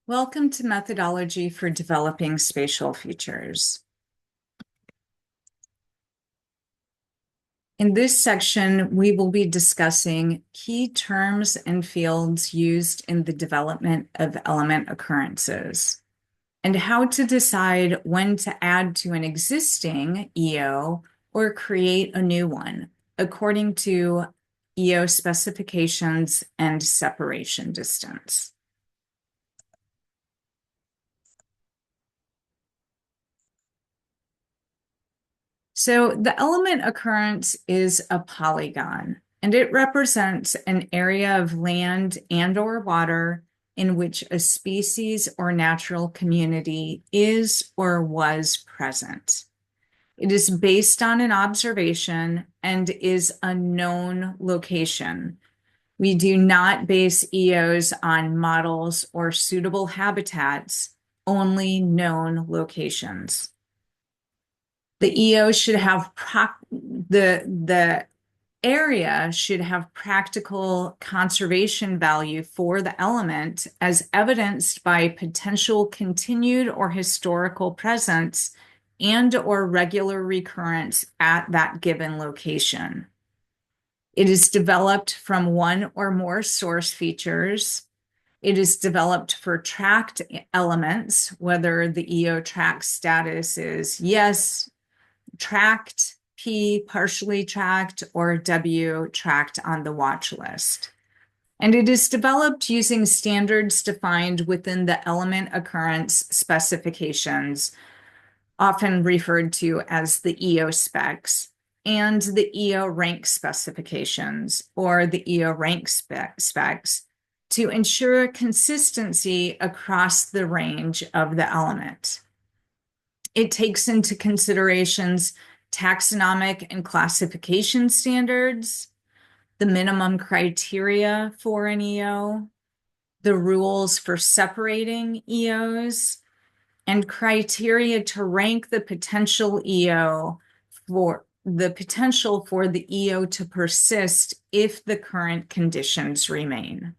Welcome to Methodology for Developing Spatial Features. In this section, we will be discussing key terms and fields used in the development of element occurrences, and how to decide when to add to an existing EO or create a new one, according to EO specifications and separation distance. So the element occurrence is a polygon, and it represents an area of land and/or water in which a species or natural community is or was present. It is based on an observation and is a known location. We do not base EOs on models or suitable habitats, only known locations. The EO should have the area should have practical conservation value for the element as evidenced by potential continued or historical presence and or regular recurrence at that given location. It is developed from one or more source features. It is developed for tracked elements, whether the EO track status is yes, tracked, P, partially tracked, or W, tracked on the watch list. And it is developed using standards defined within the element occurrence specifications, often referred to as the EO specs, and the EO rank specifications, or the EO rank specs, to ensure consistency across the range of the element. It takes into considerations taxonomic and classification standards, the minimum criteria for an EO, the rules for separating EOs, and criteria to rank the potential EO for the potential for the EO to persist if the current conditions remain.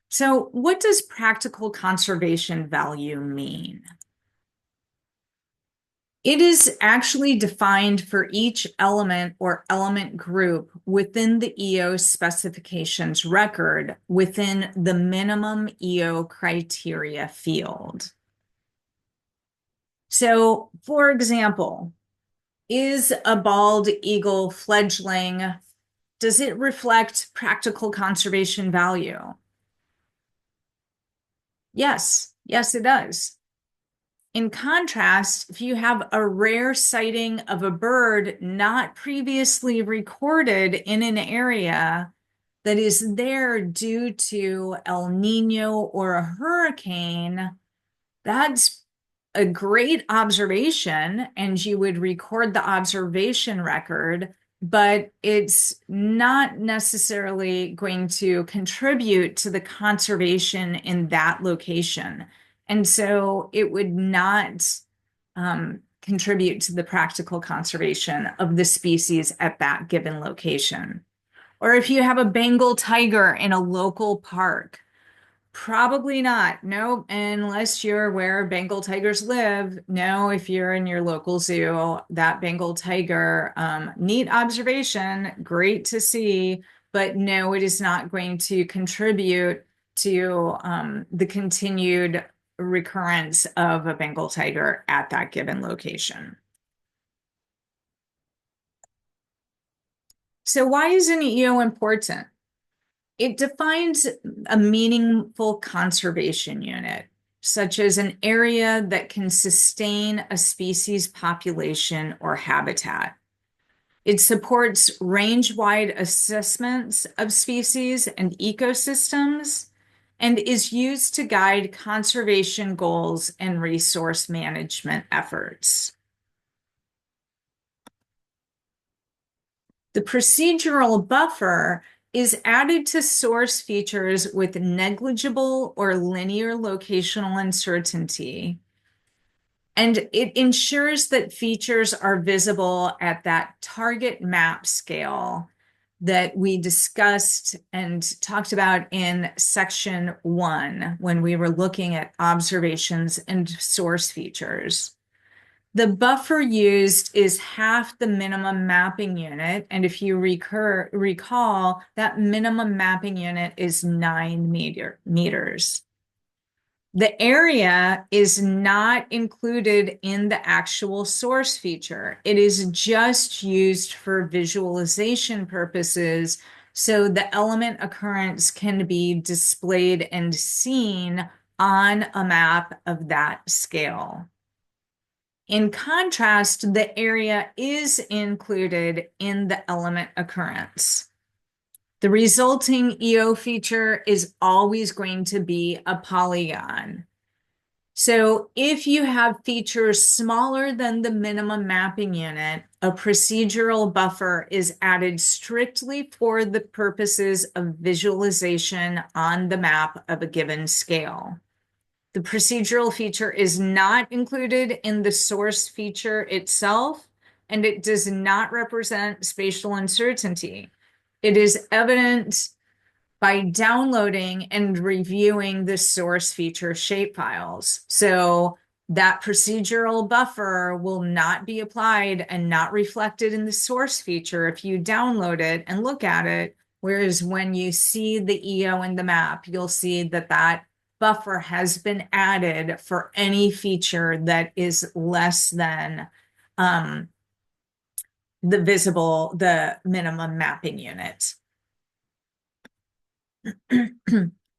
So, what does practical conservation value mean? It is actually defined for each element or element group within the EO specifications record within the minimum EO criteria field. So, for example, is a bald eagle fledgling, does it reflect practical conservation value? Yes, it does. In contrast, if you have a rare sighting of a bird not previously recorded in an area that is there due to El Nino or a hurricane, that's a great observation, and you would record the observation record, but it's not necessarily going to contribute to the conservation in that location. And so it would not contribute to the practical conservation of the species at that given location. Or if you have a Bengal tiger in a local park, probably not. No, unless you're where Bengal tigers live. No, if you're in your local zoo, that Bengal tiger, neat observation, great to see, but no, it is not going to contribute to the continued recurrence of a Bengal tiger at that given location. So why is an EO important? It defines a meaningful conservation unit, such as an area that can sustain a species population or habitat. It supports range-wide assessments of species and ecosystems and is used to guide conservation goals and resource management efforts. The procedural buffer is added to source features with negligible or linear locational uncertainty, and it ensures that features are visible at that target map scale that we discussed and talked about in section 1 when we were looking at observations and source features. The buffer used is half the minimum mapping unit, and if you recall, that minimum mapping unit is 9 meters. The area is not included in the actual source feature. It is just used for visualization purposes, so the element occurrence can be displayed and seen on a map of that scale. In contrast, the area is included in the element occurrence. The resulting EO feature is always going to be a polygon. So if you have features smaller than the minimum mapping unit, a procedural buffer is added strictly for the purposes of visualization on the map of a given scale. The procedural feature is not included in the source feature itself, and it does not represent spatial uncertainty. It is evident by downloading and reviewing the source feature shapefiles. So that procedural buffer will not be applied and not reflected in the source feature if you download it and look at it. Whereas when you see the EO in the map, you'll see that that buffer has been added for any feature that is less than the minimum mapping unit.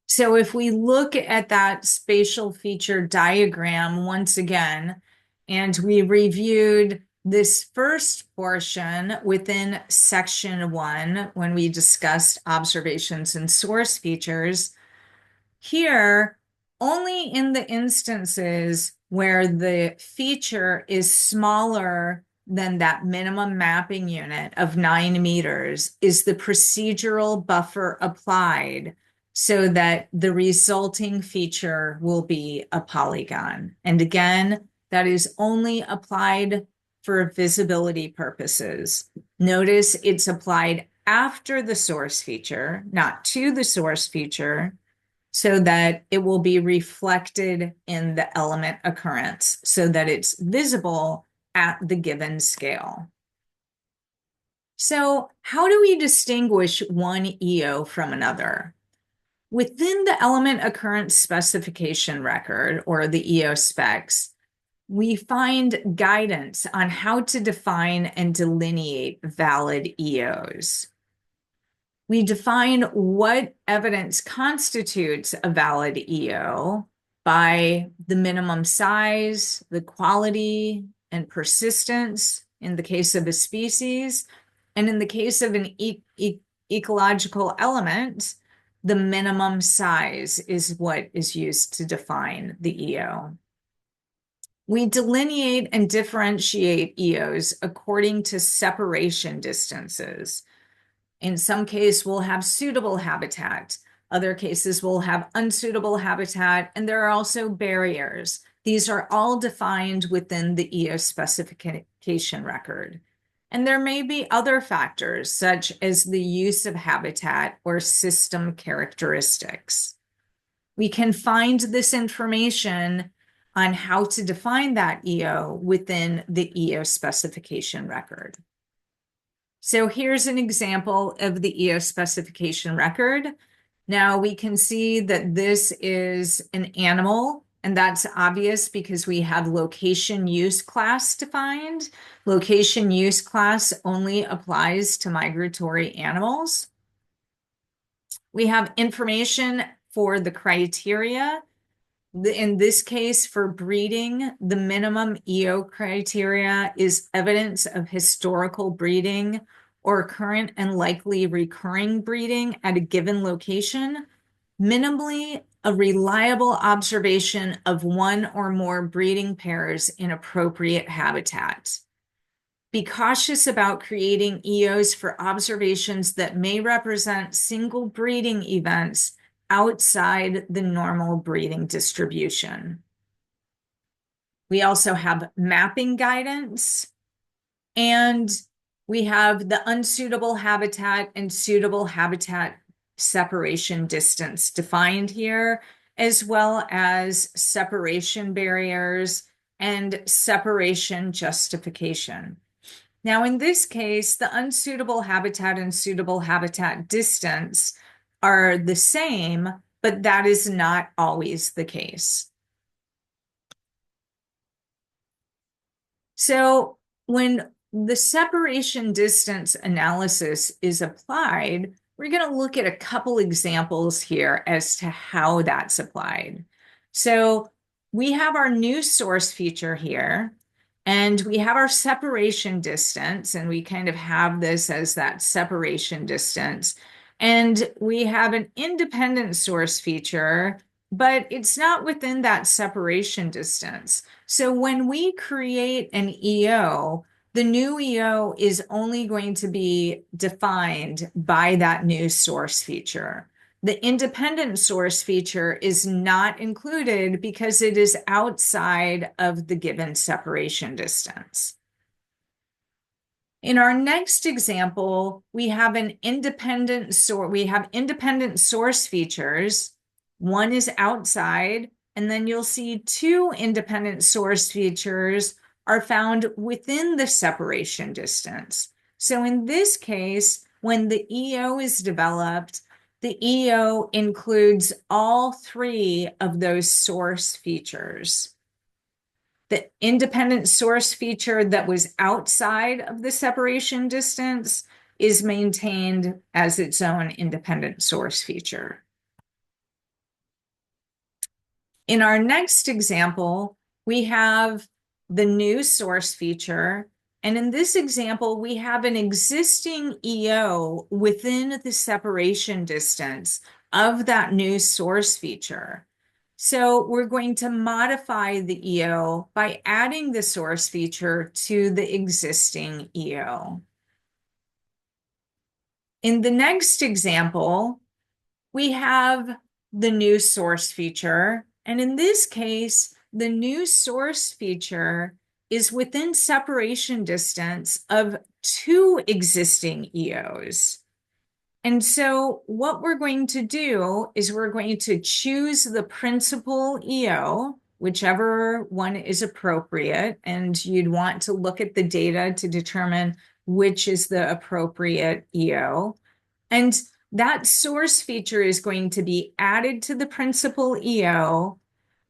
So if we look at that spatial feature diagram once again, and we reviewed this first portion within section 1 when we discussed observations and source features, here, only in the instances where the feature is smaller than that minimum mapping unit of 9 meters is the procedural buffer applied so that the resulting feature will be a polygon. And again, that is only applied for visibility purposes. Notice it's applied after the source feature, not to the source feature, so that it will be reflected in the element occurrence so that it's visible at the given scale. So how do we distinguish one EO from another? Within the element occurrence specification record, or the EO specs, we find guidance on how to define and delineate valid EOs. We define what evidence constitutes a valid EO by the minimum size, the quality, and persistence in the case of a species. And in the case of an ecological element, the minimum size is what is used to define the EO. We delineate and differentiate EOs according to separation distances. In some cases, we'll have suitable habitat. Other cases, we'll have unsuitable habitat, and there are also barriers. These are all defined within the EO specification record. And there may be other factors, such as the use of habitat or system characteristics. We can find this information on how to define that EO within the EO specification record. So here's an example of the EO specification record. Now we can see that this is an animal, and that's obvious because we have location use class defined. Location use class only applies to migratory animals. We have information for the criteria. In this case, for breeding, the minimum EO criteria is evidence of historical breeding or current and likely recurring breeding at a given location, minimally a reliable observation of one or more breeding pairs in appropriate habitat. Be cautious about creating EOs for observations that may represent single breeding events outside the normal breeding distribution. We also have mapping guidance, and We have the unsuitable habitat and suitable habitat separation distance defined here, as well as separation barriers and separation justification. Now, in this case, the unsuitable habitat and suitable habitat distance are the same, but that is not always the case. So when the separation distance analysis is applied, we're going to look at a couple examples here as to how that's applied. So we have our new source feature here, and we have our separation distance, and we kind of have this as that separation distance. And we have an independent source feature, but it's not within that separation distance. So when we create an EO, the new EO is only going to be defined by that new source feature. The independent source feature is not included because it is outside of the given separation distance. In our next example, we have independent source features. One is outside, and then you'll see two independent source features are found within the separation distance. So in this case, when the EO is developed, the EO includes all three of those source features. The independent source feature that was outside of the separation distance is maintained as its own independent source feature. In our next example, we have the new source feature. And in this example, we have an existing EO within the separation distance of that new source feature. So we're going to modify the EO by adding the source feature to the existing EO. In the next example, we have the new source feature. And in this case, the new source feature is within separation distance of two existing EOs. And so what we're going to do is we're going to choose the principal EO, whichever one is appropriate, and you'd want to look at the data to determine which is the appropriate EO. And that source feature is going to be added to the principal EO,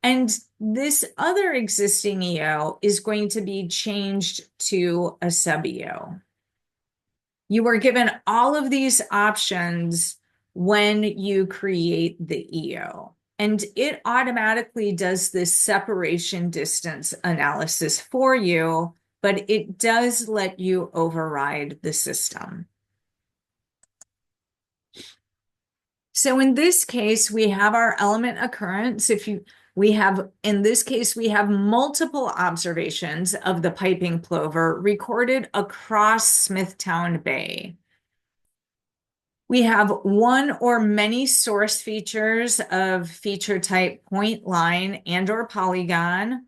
and this other existing EO is going to be changed to a sub-EO. You are given all of these options when you create the EO, and it automatically does this separation distance analysis for you, but it does let you override the system. So in this case, we have our element occurrence. In this case, we have multiple observations of the piping plover recorded across Smithtown Bay. We have one or many source features of feature type point, line, and or polygon.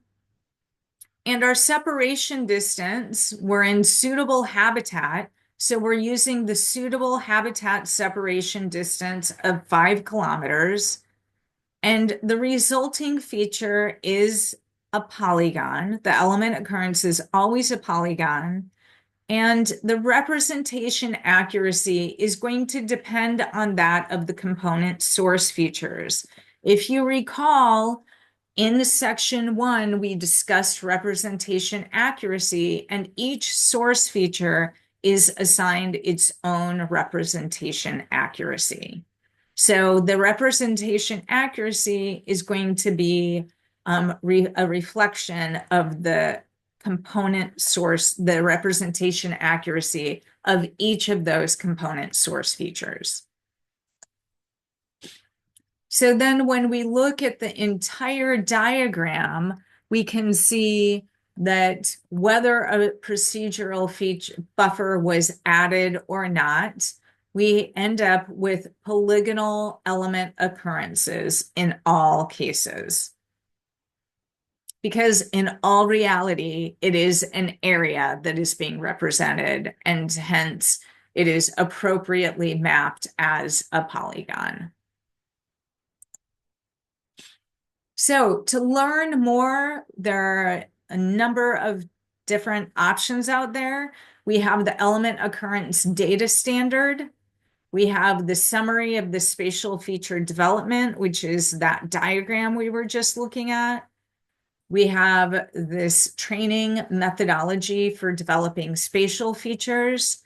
And our separation distance, we're in suitable habitat. So we're using the suitable habitat separation distance of 5 kilometers. And the resulting feature is a polygon. The element occurrence is always a polygon. And the representation accuracy is going to depend on that of the component source features. If you recall, in section 1, we discussed representation accuracy, and each source feature is assigned its own representation accuracy. So the representation accuracy is going to be a reflection of the component source, the representation accuracy of each of those component source features. So then when we look at the entire diagram, we can see that whether a procedural feature buffer was added or not, we end up with polygonal element occurrences in all cases. because in all reality, it is an area that is being represented, and hence it is appropriately mapped as a polygon. So to learn more, there are a number of different options out there. We have the Element Occurrence Data Standard. We have the summary of the spatial feature development, which is that diagram we were just looking at. We have this training methodology for developing spatial features.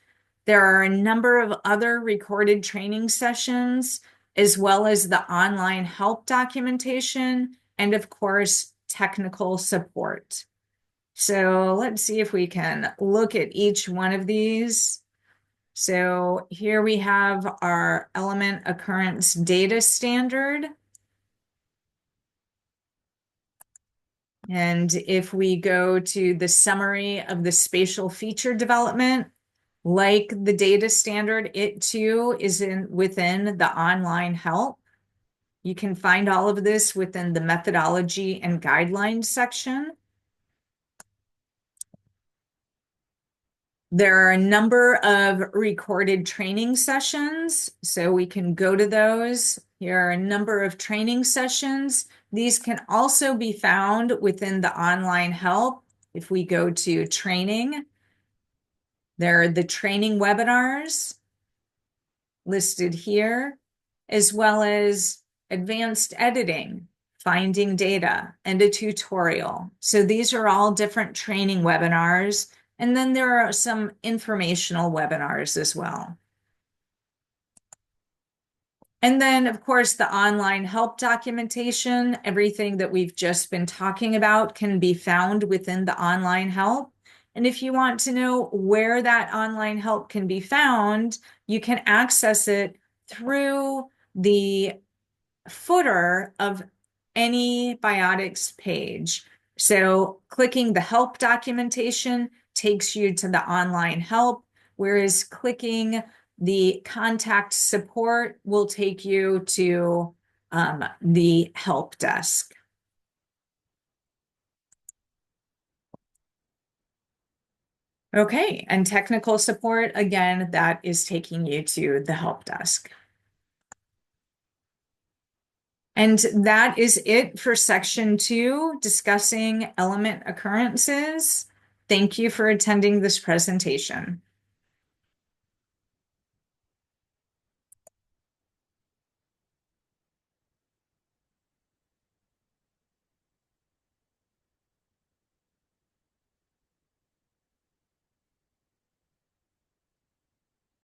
There are a number of other recorded training sessions, as well as the online help documentation, and of course, technical support. So let's see if we can look at each one of these. So here we have our Element Occurrence Data Standard. And if we go to the summary of the spatial feature development, like the data standard, it too is within the online help. You can find all of this within the methodology and guidelines section. There are a number of recorded training sessions, so we can go to those. Here are a number of training sessions. These can also be found within the online help. If we go to training, there are the training webinars listed here, as well as advanced editing, finding data, and a tutorial. So these are all different training webinars. And then there are some informational webinars as well. And then, of course, the online help documentation, everything that we've just been talking about can be found within the online help. And if you want to know where that online help can be found, you can access it through the footer of any Biotics page. So clicking the help documentation takes you to the online help, whereas clicking the contact support will take you to the help desk. Okay, and technical support, again, that is taking you to the help desk. And that is it for section 2, discussing element occurrences. Thank you for attending this presentation.